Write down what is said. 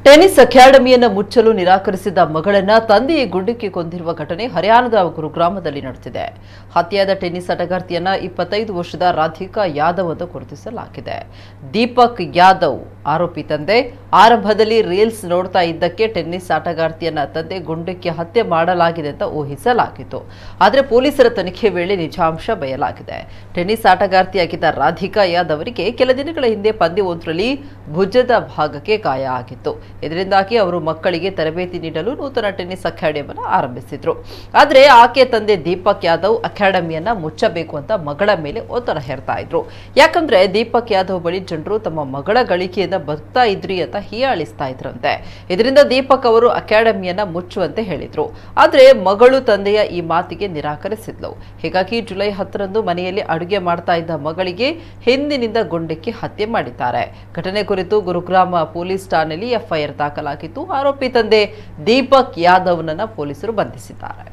Tennis ಅಕಾಡೆಮಿಯನ್ನು ಮುಚ್ಚಲು ನಿರಾಕರಿಸಿದ ಮಗಳನ್ನ ತಂದೆಯೇ ಗುಂಡಿಕ್ಕಿ ಕೊಂದಿರುವ ಘಟನೆ ಹರಿಯಾಣದ ಗುರುಗ್ರಾಮದಲ್ಲಿ ನಡೆದಿದೆ. ಹತ್ಯೆಯಾದ ಟೆನ್ನಿಸ್ ಆಟಗಾರ್ತಿಯನ್ನ 25 ವರ್ಷದ ರಾಧಿಕಾ ಯಾದವ್ ಎಂದು ಗುರುತಿಸಲಾಗಿದೆ. ದೀಪಕ್ ಯಾದವ್ ಆರೋಪಿ ತಂದೆ. ಆರಂಭದಲ್ಲಿ ರೀಲ್ಸ್ ನೋಡ್ತಾ ಇದ್ದಕ್ಕೆ ಟೆನ್ನಿಸ್ ಆಟಗಾರ್ತಿಯನ್ನ ತಂದೆ ಗುಂಡಿಕ್ಕಿ ಹತ್ಯೆ ಮಾಡಲಾಗಿದೆ ಅಂತ ಊಹಿಸಲಾಗಿತ್ತು. ಆದರೆ ಪೊಲೀಸರ ತನಿಖೆ ವೇಳೆ ನಿಜಾಂಶ ಬಯಲಾಗಿದೆ. ಟೆನ್ನಿಸ್ ಆಟಗಾರ್ತಿಯಾಗಿದ್ದ ರಾಧಿಕಾ ಯಾದವ್ ಅವರಿಗೆ ಕೆಲ ದಿನಗಳ ಹಿಂದೆ ಪಂದ್ಯವೊಂದರಲ್ಲಿ ಭುಜದ ಭಾಗಕ್ಕೆ ಗಾಯ ಆಗಿತ್ತು. ಇದರಿಂದಾಗಿ ಅವರು ಮಕ್ಕಳಿಗೆ ತರಬೇತಿ ನೀಡಲು ನೂತನ ಟೆನ್ನಿಸ್ ಅಕಾಡೆಮಿಯನ್ನು ಆರಂಭಿಸಿದ್ರು. ಆದರೆ ಆಕೆ ತಂದೆ ದೀಪಕ್ ಯಾದವ್ ಅಕಾಡೆಮಿಯನ್ನ ಮುಚ್ಚಬೇಕು ಅಂತ ಮಗಳ ಮೇಲೆ ಒತ್ತಡ ಹೇರ್ತಾ ಇದ್ರು. ಯಾಕಂದ್ರೆ ದೀಪಕ್ ಯಾದವ್ ಬಳಿ ಜನರು ತಮ್ಮ ಮಗಳ ಗಳಿಕೆಯಿಂದ ಬದುಕ್ತಾ ಇದ್ರಿ ಅಂತ ಹೀಯಾಳಿಸ್ತಾ ಇದ್ರಂತೆ. ಇದರಿಂದ ದೀಪಕ್ ಅವರು ಅಕಾಡೆಮಿಯನ್ನ ಮುಚ್ಚುವಂತೆ ಹೇಳಿದ್ರು. ಆದ್ರೆ ಮಗಳು ತಂದೆಯ ಈ ಮಾತಿಗೆ ನಿರಾಕರಿಸಿದ್ಲು. ಹೀಗಾಗಿ ಜುಲೈ 10ರಂದು ಮನೆಯಲ್ಲಿ ಅಡುಗೆ ಮಾಡ್ತಾ ಇದ್ದ ಮಗಳಿಗೆ ಹಿಂದಿನಿಂದ ಗುಂಡಿಕ್ಕಿ ಹತ್ಯೆ ಮಾಡಿದ್ದಾರೆ. ಘಟನೆ ಕುರಿತು ಗುರುಗ್ರಾಮ ಪೊಲೀಸ್ ಠಾಣೆಯಲ್ಲಿ ಎಫ್ಐಆರ್ ದಾಖಲಾಗಿದ್ದು, ಆರೋಪಿ ತಂದೆ ದೀಪಕ್ ಯಾದವ್ನನ್ನ ಪೊಲೀಸರು ಬಂಧಿಸಿದ್ದಾರೆ.